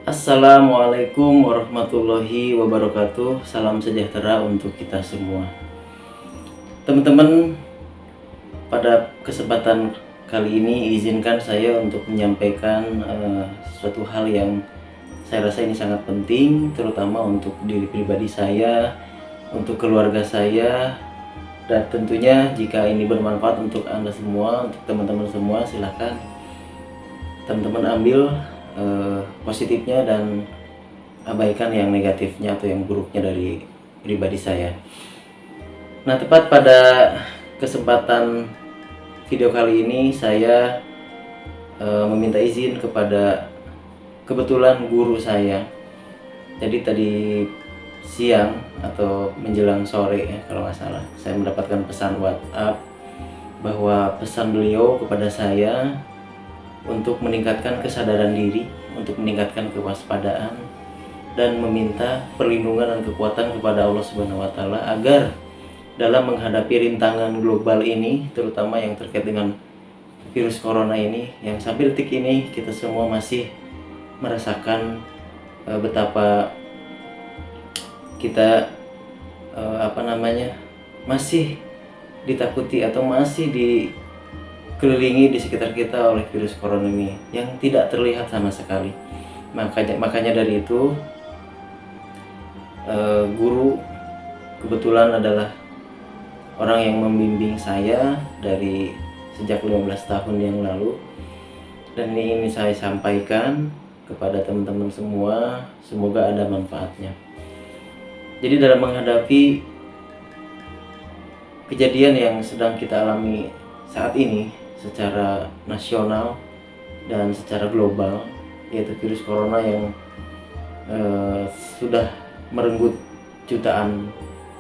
Assalamualaikum warahmatullahi wabarakatuh. Salam sejahtera untuk kita semua. Teman-teman, pada kesempatan kali ini izinkan saya untuk menyampaikan suatu hal yang saya rasa ini sangat penting, terutama untuk diri pribadi saya, untuk keluarga saya, dan tentunya jika ini bermanfaat untuk Anda semua, untuk teman-teman semua, silahkan teman-teman ambil positifnya dan abaikan yang negatifnya atau yang buruknya dari pribadi saya. Nah, tepat pada kesempatan video kali ini saya meminta izin kepada kebetulan guru saya. Jadi tadi siang atau menjelang sore ya kalau nggak salah, saya mendapatkan pesan WhatsApp bahwa pesan beliau kepada saya untuk meningkatkan kesadaran diri, untuk meningkatkan kewaspadaan, dan meminta perlindungan dan kekuatan kepada Allah Subhanahu wa Ta'ala agar dalam menghadapi rintangan global ini, terutama yang terkait dengan virus corona ini, yang sampai detik ini kita semua masih merasakan betapa kita masih ditakuti atau masih dikelilingi di sekitar kita oleh virus corona ini yang tidak terlihat sama sekali. Makanya dari itu guru kebetulan adalah orang yang membimbing saya dari sejak 15 tahun yang lalu, dan ini saya sampaikan kepada teman-teman semua, semoga ada manfaatnya. Jadi dalam menghadapi kejadian yang sedang kita alami saat ini secara nasional dan secara global, yaitu virus corona yang sudah merenggut jutaan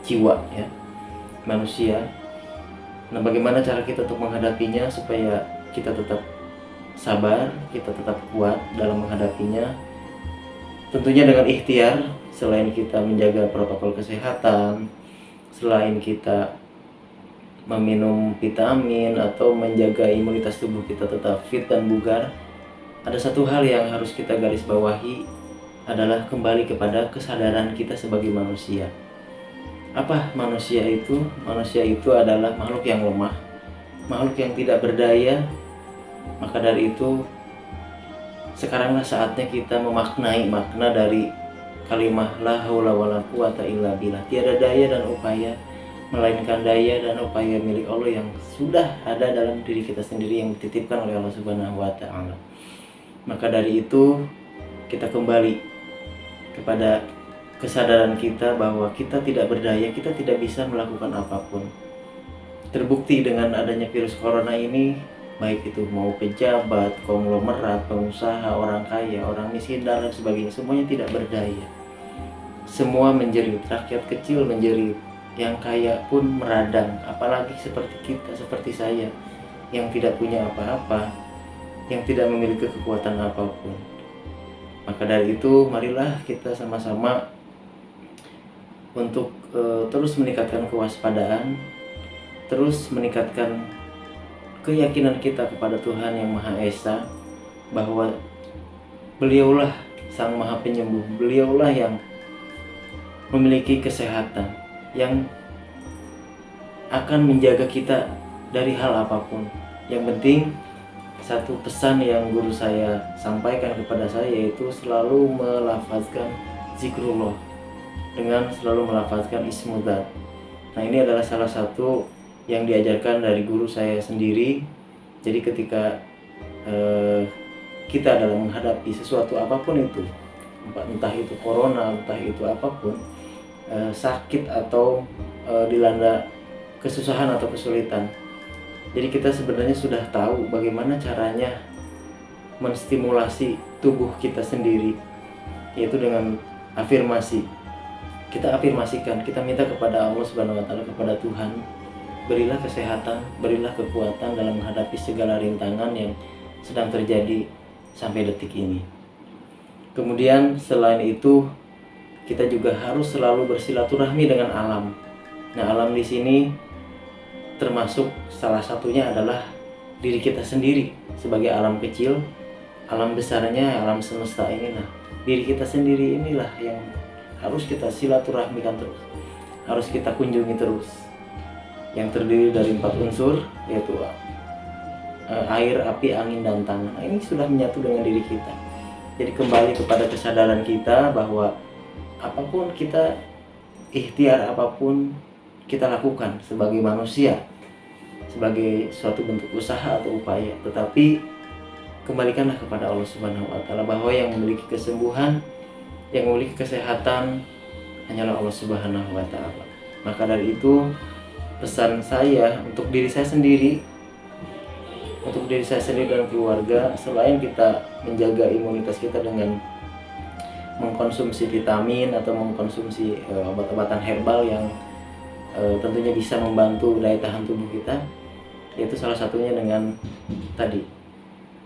jiwa ya manusia. Nah, bagaimana cara kita untuk menghadapinya supaya kita tetap sabar, kita tetap kuat dalam menghadapinya? Tentunya dengan ikhtiar, selain kita menjaga protokol kesehatan, selain kita meminum vitamin atau menjaga imunitas tubuh kita tetap fit dan bugar, ada satu hal yang harus kita garis bawahi adalah kembali kepada kesadaran kita sebagai manusia. Apa manusia itu? Manusia itu adalah makhluk yang lemah, makhluk yang tidak berdaya. Maka dari itu, sekaranglah saatnya kita memaknai makna dari kalimah la haula wala quwata illa billah. Tiada daya dan upaya melainkan daya dan upaya milik Allah yang sudah ada dalam diri kita sendiri, yang dititipkan oleh Allah Subhanahu wa Ta'ala. Maka dari itu, kita kembali kepada kesadaran kita bahwa kita tidak berdaya, kita tidak bisa melakukan apapun. Terbukti dengan adanya virus corona ini, baik itu mau pejabat, konglomerat, pengusaha, orang kaya, orang miskin, dan lain sebagainya, semuanya tidak berdaya. Semua menjerit, rakyat kecil menjerit, yang kaya pun meradang, apalagi seperti kita, seperti saya, yang tidak punya apa-apa, yang tidak memiliki kekuatan apapun. Maka dari itu, marilah kita sama-sama untuk terus meningkatkan kewaspadaan, terus meningkatkan keyakinan kita kepada Tuhan Yang Maha Esa, bahwa Beliaulah Sang Maha Penyembuh, Beliaulah yang memiliki kesehatan, yang akan menjaga kita dari hal apapun. Yang penting, satu pesan yang guru saya sampaikan kepada saya, yaitu selalu melafazkan zikrullah, dengan selalu melafazkan ismudzat. Nah, ini adalah salah satu yang diajarkan dari guru saya sendiri. Jadi ketika kita dalam menghadapi sesuatu apapun itu, entah itu corona, entah itu apapun, sakit atau dilanda kesusahan atau kesulitan, jadi kita sebenarnya sudah tahu bagaimana caranya menstimulasi tubuh kita sendiri, yaitu dengan afirmasi. Kita afirmasikan, kita minta kepada Allah Subhanahu wa Ta'ala, kepada Tuhan, berilah kesehatan, berilah kekuatan dalam menghadapi segala rintangan yang sedang terjadi sampai detik ini. Kemudian selain itu, kita juga harus selalu bersilaturahmi dengan alam. Nah, alam di sini termasuk salah satunya adalah diri kita sendiri sebagai alam kecil, alam besarnya alam semesta ini. Nah, diri kita sendiri inilah yang harus kita silaturahmikan terus, harus kita kunjungi terus, yang terdiri dari 4 unsur, yaitu air, api, angin, dan tanah. Nah, ini sudah menyatu dengan diri kita. Jadi kembali kepada kesadaran kita bahwa apapun kita, ikhtiar apapun kita lakukan sebagai manusia, sebagai suatu bentuk usaha atau upaya, tetapi kembalikanlah kepada Allah Subhanahu wa Ta'ala, bahwa yang memiliki kesembuhan, yang memiliki kesehatan hanyalah Allah Subhanahu wa Ta'ala. Maka dari itu, pesan saya untuk diri saya sendiri, dan keluarga, selain kita menjaga imunitas kita dengan mengkonsumsi vitamin atau mengkonsumsi obat-obatan herbal yang tentunya bisa membantu daya tahan tubuh kita, yaitu salah satunya dengan tadi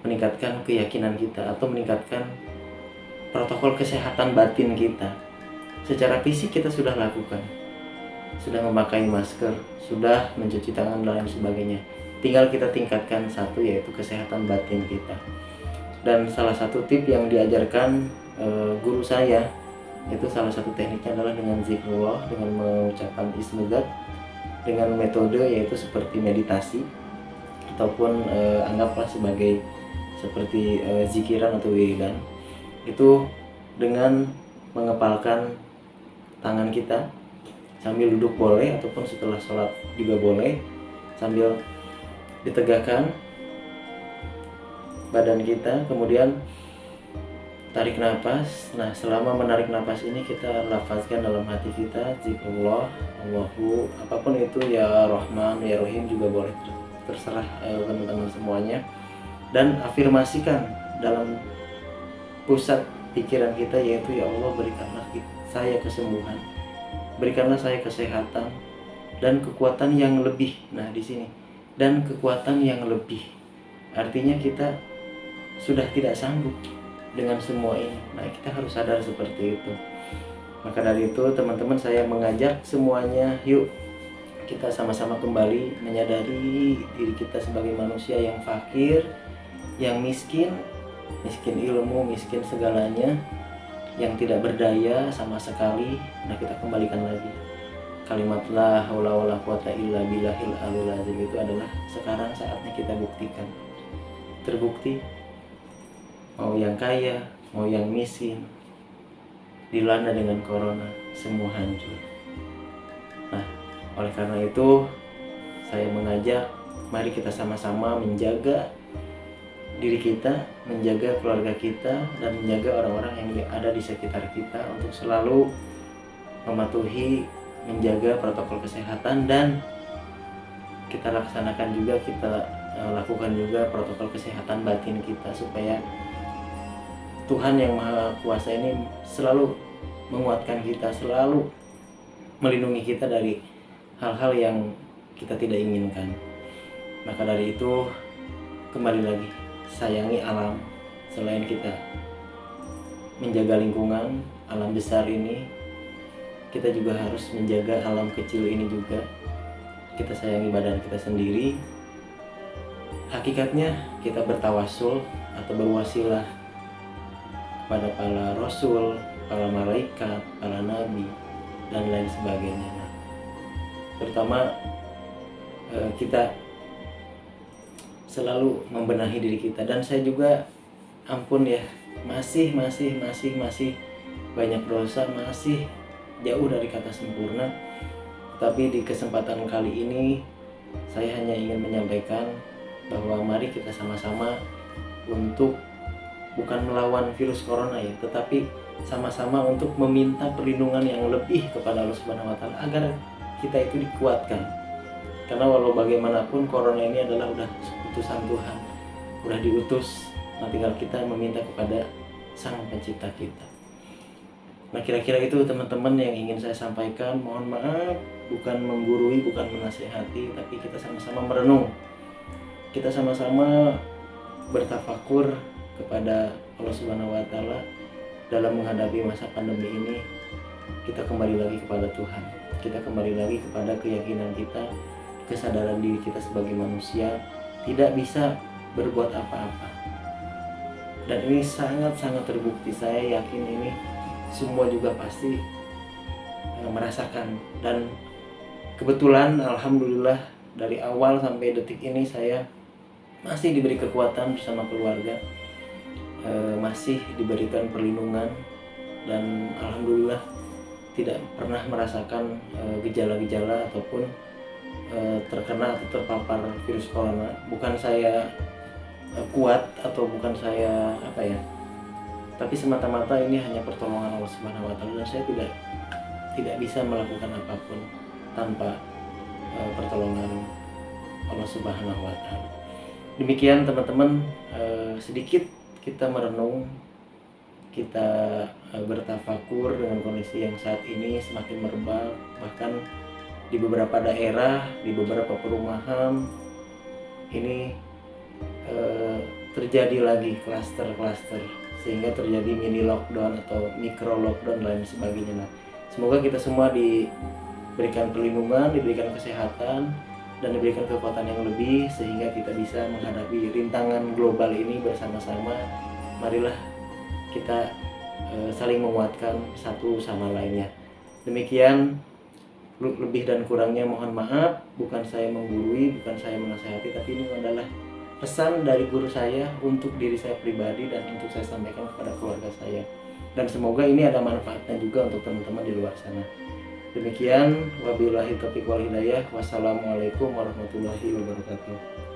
meningkatkan keyakinan kita atau meningkatkan protokol kesehatan batin kita. Secara fisik kita sudah lakukan, sudah memakai masker, sudah mencuci tangan dan lain sebagainya. Tinggal kita tingkatkan satu, yaitu kesehatan batin kita. Dan salah satu tip yang diajarkan guru saya, itu salah satu tekniknya adalah dengan zikrullah, dengan mengucapkan ismuzat, dengan metode yaitu seperti meditasi ataupun anggaplah sebagai seperti zikiran atau wiridan. Itu dengan mengepalkan tangan kita sambil duduk boleh, ataupun setelah sholat juga boleh, sambil ditegakkan badan kita, kemudian tarik nafas. Nah, selama menarik nafas ini kita lafazkan dalam hati kita zikrullah, Allahu, apapun itu, ya Rahman, ya Rahim juga boleh, terserah teman-teman semuanya. Dan afirmasikan dalam pusat pikiran kita, yaitu ya Allah, berikanlah saya kesembuhan, berikanlah saya kesehatan dan kekuatan yang lebih. Nah, di sini, dan kekuatan yang lebih artinya kita sudah tidak sanggup dengan semua ini. Nah, kita harus sadar seperti itu. Maka dari itu, teman-teman, saya mengajak semuanya, yuk kita sama-sama kembali menyadari diri kita sebagai manusia yang fakir, yang miskin ilmu, miskin segalanya, yang tidak berdaya sama sekali. Nah, kita kembalikan lagi kalimat la haula wala quwata illa billahil aliyil azim. Itu adalah sekarang saatnya kita buktikan. Terbukti mau yang kaya, mau yang miskin, dilanda dengan corona, semua hancur. Nah, oleh karena itu saya mengajak, mari kita sama-sama menjaga diri kita, menjaga keluarga kita, dan menjaga orang-orang yang ada di sekitar kita untuk selalu mematuhi, menjaga protokol kesehatan, dan kita laksanakan juga, kita lakukan juga protokol kesehatan batin kita, supaya Tuhan yang Maha Kuasa ini selalu menguatkan kita, selalu melindungi kita dari hal-hal yang kita tidak inginkan. Maka dari itu, kembali lagi, sayangi alam. Selain kita menjaga lingkungan, alam besar ini, kita juga harus menjaga alam kecil ini juga. Kita sayangi badan kita sendiri. Hakikatnya kita bertawasul atau berwasilah pada para rasul, para malaikat, para nabi, dan lain sebagainya. Nah, terutama kita selalu membenahi diri kita. Dan saya juga, ampun ya, masih banyak dosa, masih jauh dari kata sempurna. Tapi di kesempatan kali ini saya hanya ingin menyampaikan bahwa mari kita sama-sama untuk bukan melawan virus corona ya, tetapi sama-sama untuk meminta perlindungan yang lebih kepada Allah Subhanahu wa Ta'ala agar kita itu dikuatkan. Karena walau bagaimanapun corona ini adalah udah utusan Tuhan, udah diutus. Nah, tinggal kita meminta kepada Sang Pencipta kita. Nah, kira-kira itu teman-teman yang ingin saya sampaikan. Mohon maaf, bukan menggurui, bukan menasehati, tapi kita sama-sama merenung, kita sama-sama bertafakur kepada Allah Subhanahu wa Ta'ala dalam menghadapi masa pandemi ini. Kita kembali lagi kepada Tuhan, kita kembali lagi kepada keyakinan kita, kesadaran diri kita sebagai manusia tidak bisa berbuat apa-apa. Dan ini sangat-sangat terbukti, saya yakin ini semua juga pasti merasakan. Dan kebetulan alhamdulillah dari awal sampai detik ini saya masih diberi kekuatan bersama keluarga, masih diberikan perlindungan, dan alhamdulillah tidak pernah merasakan gejala-gejala ataupun terkena atau terpapar virus corona. Bukan saya kuat atau bukan saya apa ya, tapi semata-mata ini hanya pertolongan Allah Subhanahu wa taala, dan saya tidak bisa melakukan apapun tanpa pertolongan Allah Subhanahu wa taala. Demikian teman-teman, sedikit kita merenung, kita bertafakur dengan kondisi yang saat ini semakin merebak. Bahkan di beberapa daerah, di beberapa perumahan ini terjadi lagi klaster-klaster, sehingga terjadi mini lockdown atau mikro lockdown lain sebagainya. Nah, semoga kita semua diberikan perlindungan, diberikan kesehatan, dan diberikan kekuatan yang lebih, sehingga kita bisa menghadapi rintangan global ini bersama-sama. Marilah kita saling menguatkan satu sama lainnya. Demikian, lebih dan kurangnya mohon maaf. Bukan saya menggurui, bukan saya menasihati, tapi ini adalah pesan dari guru saya untuk diri saya pribadi dan untuk saya sampaikan kepada keluarga saya. Dan semoga ini ada manfaatnya juga untuk teman-teman di luar sana. Demikian, wabillahi taufiq wal hidayah. Wassalamualaikum warahmatullahi wabarakatuh.